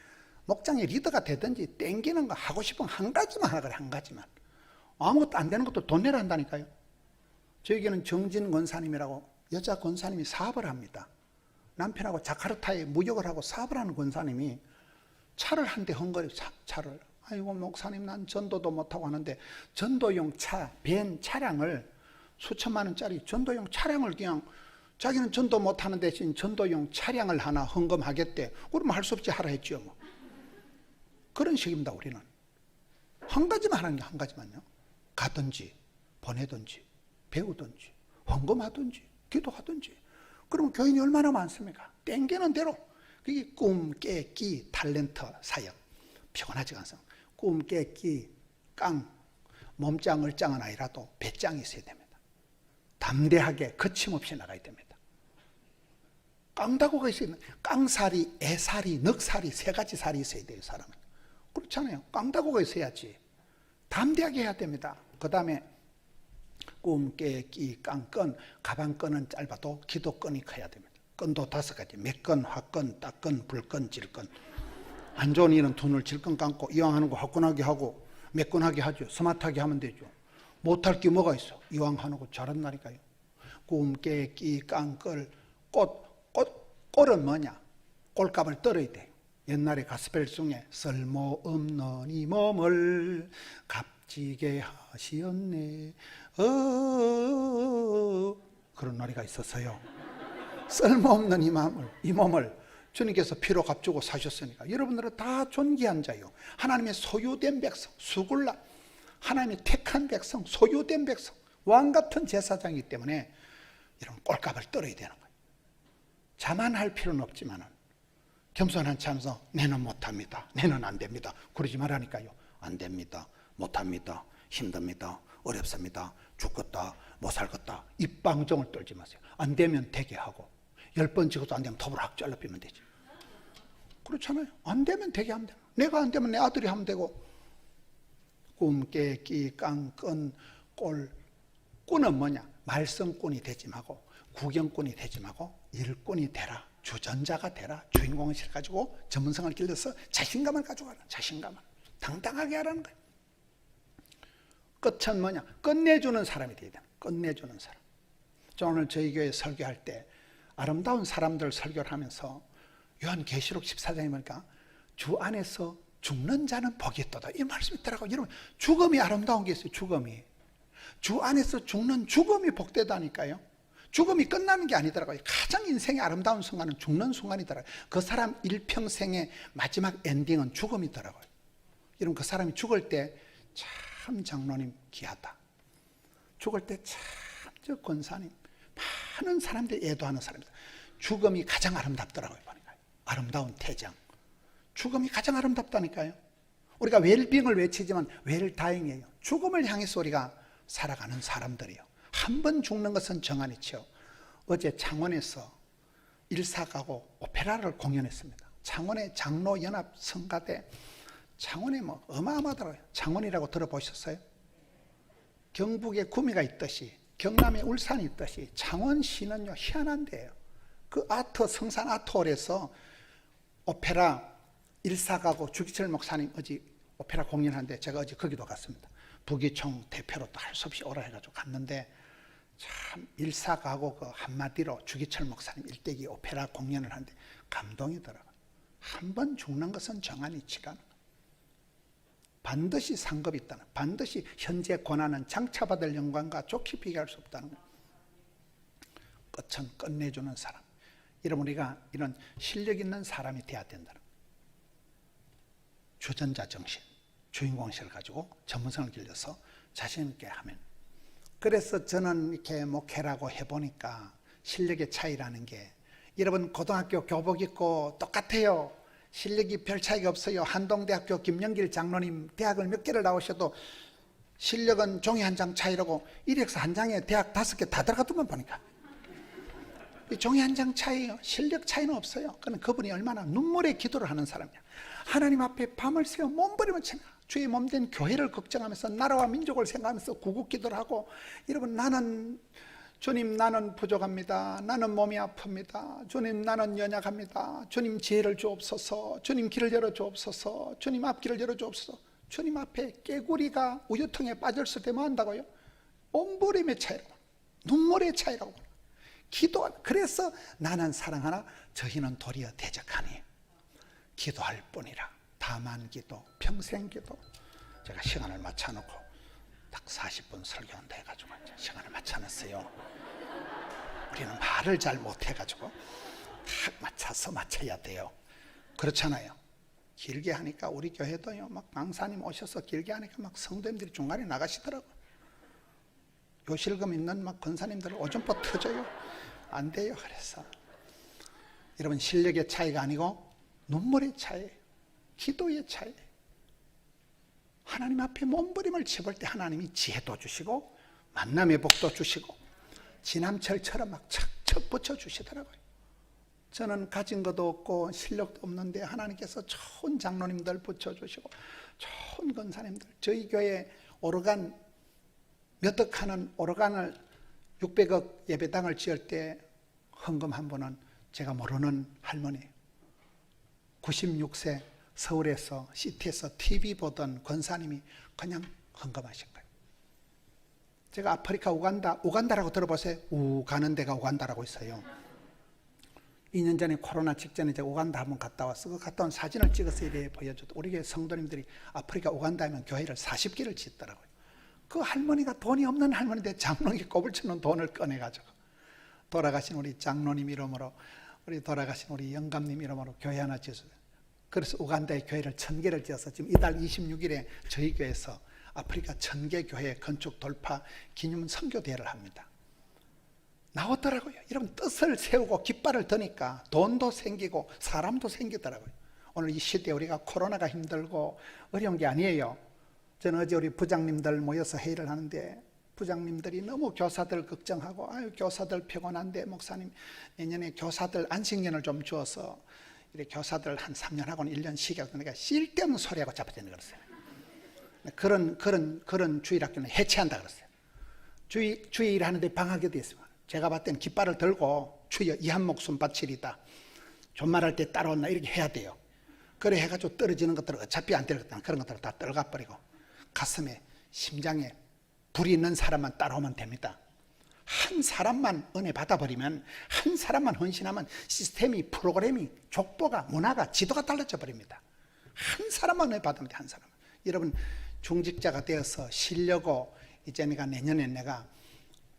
목장의 리더가 되든지 땡기는 거 하고 싶으면 한 가지만 하라 그래. 한 가지만. 아무것도 안 되는 것도 돈 내라 한다니까요. 저에게는 정진 권사님이라고 여자 권사님이 사업을 합니다. 남편하고 자카르타에 무역을 하고 사업을 하는 권사님이 차를 한 대 헝거려. 차를. 아이고 목사님 난 전도도 못하고 하는데 전도용 차, 벤 차량을 수천만 원짜리 전도용 차량을 그냥 자기는 전도 못하는 대신 전도용 차량을 하나 헌금하겠대. 그러면 할 수 없지 하라 했죠. 뭐. 그런 식입니다. 우리는. 한 가지만 하는 게 한 가지만요. 가든지 보내든지 배우든지 헌금하든지 기도하든지. 그러면 교인이 얼마나 많습니까? 땡기는 대로. 그게 꿈, 깨, 끼, 탤런트 사역. 피곤하지가 않습니다. 꿈, 깨, 끼, 깡. 몸짱, 얼짱은 아니라도 배짱이 있어야 됩니다. 담대하게 거침없이 나가야 됩니다. 깡다구가 있어야 됩니다. 깡살이, 애살이, 넉살이 세 가지 살이 있어야 돼요. 사람은. 그렇잖아요. 깡다구가 있어야지. 담대하게 해야 됩니다. 그 다음에 꿈, 깨, 끼, 깡, 끈. 가방끈은 짧아도 기도끈이 커야 됩니다. 끈도 5가지. 매끈, 화끈, 따끈, 불끈, 질끈. 안 좋은 일은 돈을 질끈 감고 이왕 하는 거 화끈하게 하고 매끈하게 하죠. 스마트하게 하면 되죠. 못할 게 뭐가 있어? 이왕 하는 거 잘한다니까요. 꿈, 깨, 끼, 깡, 끌, 꼴은 뭐냐? 꼴값을 떨어야 돼요. 옛날에 가스펠송에 쓸모없는 이 몸을 값지게 하시었네. 그런 노래가 있었어요. 쓸모없는 이 몸을 주님께서 피로 값주고 사셨으니까 여러분들은 다 존귀한 자요. 하나님의 소유된 백성, 수굴라. 하나님의 택한 백성, 소유된 백성, 왕같은 제사장이기 때문에 이런 꼴값을 떨어야 되는 거예요. 자만할 필요는 없지만 겸손한 참서 내는 못합니다. 내는 안 됩니다. 그러지 말라니까요. 안 됩니다. 못합니다. 힘듭니다. 어렵습니다. 죽겠다. 못 살겠다. 입방정을 떨지 마세요. 안 되면 되게 하고 10번 찍어도 안 되면 톱으로 확 잘라비면 되지. 그렇잖아요. 안 되면 되게 하면 돼. 내가 안 되면 내 아들이 하면 되고. 꿈, 깨, 끼, 깡, 끈, 꼴. 꾼은 뭐냐? 말썽꾼이 되지 말고 구경꾼이 되지 말고 일꾼이 되라. 주전자가 되라. 주인공을 가지고 전문성을 길러서 자신감을 가져가라. 자신감을 당당하게 하라는 거예요. 끝은 뭐냐? 끝내주는 사람이 되어야 되는. 끝내주는 사람. 저 오늘 저희 교회 설교할 때 아름다운 사람들 설교를 하면서 요한계시록 14장에 보니까 주 안에서 죽는 자는 복이 있도다, 이 말씀이 있더라고요. 여러분, 죽음이 아름다운 게 있어요. 죽음이. 주 안에서 죽는 죽음이 복되다니까요. 죽음이 끝나는 게 아니더라고요. 가장 인생의 아름다운 순간은 죽는 순간이더라고요. 그 사람 일평생의 마지막 엔딩은 죽음이더라고요. 여러분, 그 사람이 죽을 때 참 장로님 귀하다. 죽을 때 참 저 권사님, 많은 사람들이 애도하는 사람이다. 죽음이 가장 아름답더라고요. 보니까 아름다운 태장. 죽음이 가장 아름답다니까요. 우리가 웰빙을 외치지만 웰다잉이에요. 죽음을 향해서 우리가 살아가는 사람들이요. 한 번 죽는 것은 정한이죠. 어제 창원에서 일사가고 오페라를 공연했습니다. 창원의 장로연합 성가대, 창원에 뭐 어마어마하더라고요. 창원이라고 들어보셨어요? 경북에 구미가 있듯이 경남에 울산이 있듯이 창원시는요 희한한 데예요. 그 아트 성산 아트홀에서 오페라 일사가고 주기철 목사님 어제 오페라 공연하는데 제가 어제 거기도 갔습니다. 부기총 대표로 또 할 수 없이 오라 해가지고 갔는데 참 일사가고 그 한마디로 주기철 목사님 일대기 오페라 공연을 하는데 감동이더라고요. 한 번 죽는 것은 정한이치라는 거예요. 반드시 상급이 있다는, 반드시 현재 고난은 장차받을 영광과 좋게 비교할 수 없다는 거예요. 끝은 끝내주는 사람. 여러분, 우리가 이런 실력 있는 사람이 돼야 된다는 거예요. 주전자 정신, 주인공식을 가지고 전문성을 길러서 자신 있게 하면. 그래서 저는 이렇게 목회라고 해보니까 실력의 차이라는 게, 여러분 고등학교 교복 입고 똑같아요. 실력이 별 차이가 없어요. 한동대학교 김영길 장로님 대학을 몇 개를 나오셔도 실력은 종이 한 장 차이라고 이력서 한 장에 대학 5개 다 들어가더만 보니까. 종이 한 장 차이예요. 실력 차이는 없어요. 그는 그분이 얼마나 눈물의 기도를 하는 사람이야. 하나님 앞에 밤을 새워 몸부림을 치며 주의 몸된 교회를 걱정하면서 나라와 민족을 생각하면서 구국기도를 하고, 여러분, 주님 나는 부족합니다. 나는 몸이 아픕니다. 주님 나는 연약합니다. 주님 지혜를 주옵소서. 주님 길을 열어 주옵소서. 주님 앞길을 열어 주옵소서. 주님 앞에 깨구리가 우유통에 빠졌을 때 뭐 한다고요? 몸부림의 차이라고, 눈물의 차이라고. 기도하는. 그래서 나는 사랑하나 저희는 도리어 대적하니 기도할 뿐이라. 다만 기도, 평생 기도. 제가 시간을 맞춰놓고 딱 40분 설교한다 해가지고 시간을 맞춰놨어요. 우리는 말을 잘 못해가지고 딱 맞춰야 돼요. 그렇잖아요. 길게 하니까 우리 교회도요, 막 강사님 오셔서 길게 하니까 막 성도님들이 중간에 나가시더라고요. 요실금 있는 막 권사님들 오줌포 터져요. 안 돼요. 그래서 여러분, 실력의 차이가 아니고 눈물의 차이, 기도의 차이. 하나님 앞에 몸부림을 쳐볼 때 하나님이 지혜도 주시고 만남의 복도 주시고 지남철처럼 막 척척 붙여주시더라고요. 저는 가진 것도 없고 실력도 없는데 하나님께서 좋은 장로님들 붙여주시고 좋은 권사님들, 저희 교회 오르간 몇 억 하는 오르간을 600억 예배당을 지을 때 헌금 한 분은 제가 모르는 할머니, 96세 서울에서 시티에서 TV 보던 권사님이 그냥 헌금하신 거예요. 제가 아프리카 우간다라고 들어보세요. 가는 데가 우간다라고 있어요. 2년 전에 코로나 직전에 제가 우간다 한번 갔다 왔어. 그 갔다 온 사진을 찍어서 이래 보여줘도 우리 교회 성도님들이 아프리카 우간다 하면 교회를 40개를 짓더라고요. 그 할머니가 돈이 없는 할머니인데 장로님이 꼬불쳐놓은 돈을 꺼내가지고 돌아가신 우리 장로님 이름으로, 우리 돌아가신 우리 영감님 이름으로 교회 하나 지었어요. 그래서 우간다에 교회를 1000개를 지어서 지금 이달 26일에 저희 교회에서 아프리카 1000개 교회 건축 돌파 기념 선교대회를 합니다. 나오더라고요. 여러분, 뜻을 세우고 깃발을 드니까 돈도 생기고 사람도 생기더라고요. 오늘 이 시대에 우리가 코로나가 힘들고 어려운 게 아니에요. 저는 어제 우리 부장님들 모여서 회의를 하는데 부장님들이 너무 교사들 걱정하고, 아유 교사들 피곤한데 목사님 내년에 교사들 안식년을 좀 주어서 이렇게 교사들 한 3년 하고는 1년 쉬게 하고, 내가 쓸데없는 소리하고 잡아대는 그랬어요. 그런 주일학교는 해체한다 그랬어요. 주일 하는데 방학이 됐으면 제가 봤을 때는 깃발을 들고 주여 이 한 목숨 바치리다. 존말할 때 따라온나 이렇게 해야 돼요. 그래 해가지고 떨어지는 것들은 어차피 안 떨어졌다. 그런 것들을 다 떨어가버리고 가슴에 심장에 불이 있는 사람만 따라오면 됩니다. 한 사람만 은혜 받아버리면, 한 사람만 헌신하면 시스템이, 프로그램이, 족보가, 문화가, 지도가 달라져 버립니다. 한 사람만 은혜 받으면 돼. 한 사람만. 여러분 중직자가 되어서 쉬려고 이제 내년에 내가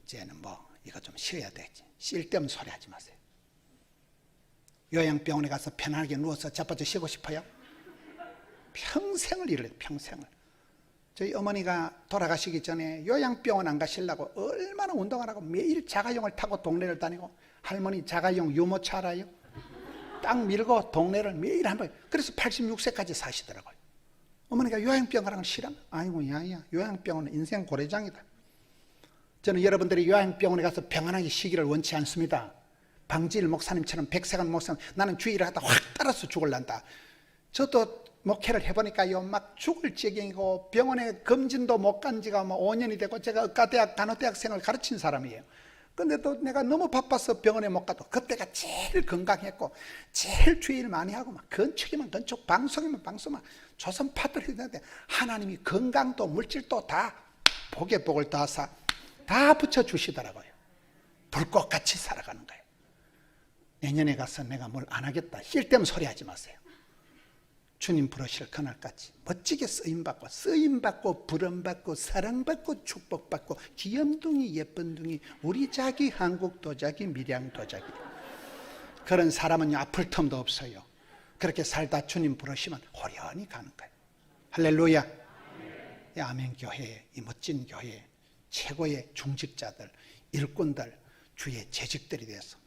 이제는 이거 좀 쉬어야 되지. 쉴 때면 소리 하지 마세요. 요양병원에 가서 편하게 누워서 자빠져 쉬고 싶어요? 평생을 일해요. 평생을. 저희 어머니가 돌아가시기 전에 요양병원 안 가시려고 얼마나 운동을 하고 매일 자가용을 타고 동네를 다니고, 할머니 자가용 유모차 알아요? 딱 밀고 동네를 매일 한 번. 그래서 86세까지 사시더라고요. 어머니가 요양병원 가는 걸 싫어? 아이고 야야, 요양병원은 인생 고래장이다. 저는 여러분들이 요양병원에 가서 평안하게 쉬기를 원치 않습니다. 방지일 목사님처럼, 백세관 목사님, 나는 주의를 하다 확 따라서 죽을란다. 저도 목회를 해보니까요, 막 죽을 지경이고, 병원에 검진도 못 간 지가 5년이 되고, 제가 의과대학, 간호대학생을 가르친 사람이에요. 근데 또 내가 너무 바빠서 병원에 못 가도, 그때가 제일 건강했고, 제일 주의를 많이 하고, 막 건축이면 건축, 방송이면 방송만, 조선 파트를 했는데, 하나님이 건강도 물질도 다 복에 복을 더하사 다 붙여주시더라고요. 불꽃같이 살아가는 거예요. 내년에 가서 내가 뭘 안 하겠다, 쉴 때면 소리 하지 마세요. 주님 부르실 그날까지 멋지게 쓰임받고 부름받고 사랑받고 축복받고 귀염둥이 예쁜둥이 우리 자기 한국 도자기 밀양 도자기, 그런 사람은 아플 틈도 없어요. 그렇게 살다 주님 부르시면 호련히 가는 거예요. 할렐루야. 이 아멘교회, 이 멋진 교회 최고의 중직자들, 일꾼들, 주의 재직들이 되어서,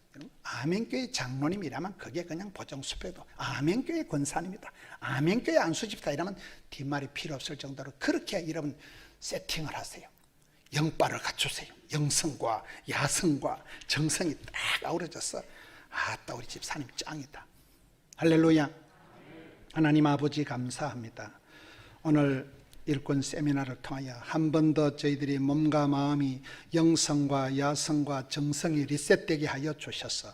아멘교회 장로님이라면 그게 그냥 보정수표도 아멘교회 권사님이다, 아멘교회 안수집사 이러면 뒷말이 필요 없을 정도로 그렇게 여러분 세팅을 하세요. 영빨을 갖추세요. 영성과 야성과 정성이 딱 아우러져서, 아따 우리 집사님 짱이다. 할렐루야. 하나님 아버지 감사합니다. 오늘 일꾼 세미나를 통하여 한 번 더 저희들이 몸과 마음이 영성과 야성과 정성이 리셋되게 하여 주셔서,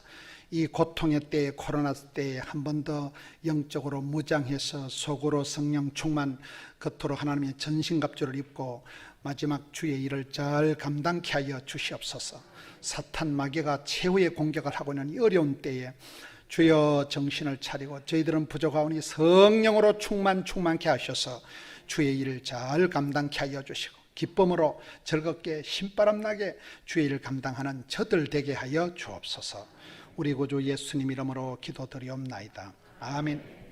이 고통의 때에, 코로나 때에 한 번 더 영적으로 무장해서 속으로 성령 충만, 겉으로 하나님의 전신갑주를 입고 마지막 주의 일을 잘 감당케 하여 주시옵소서. 사탄 마귀가 최후의 공격을 하고 있는 이 어려운 때에 주여 정신을 차리고 저희들은 부족하오니 성령으로 충만케 하셔서 주의 일을 잘 감당케 하여 주시고, 기쁨으로 즐겁게 신바람나게 주의 일을 감당하는 저들 되게 하여 주옵소서. 우리 구주 예수님 이름으로 기도드리옵나이다. 아멘.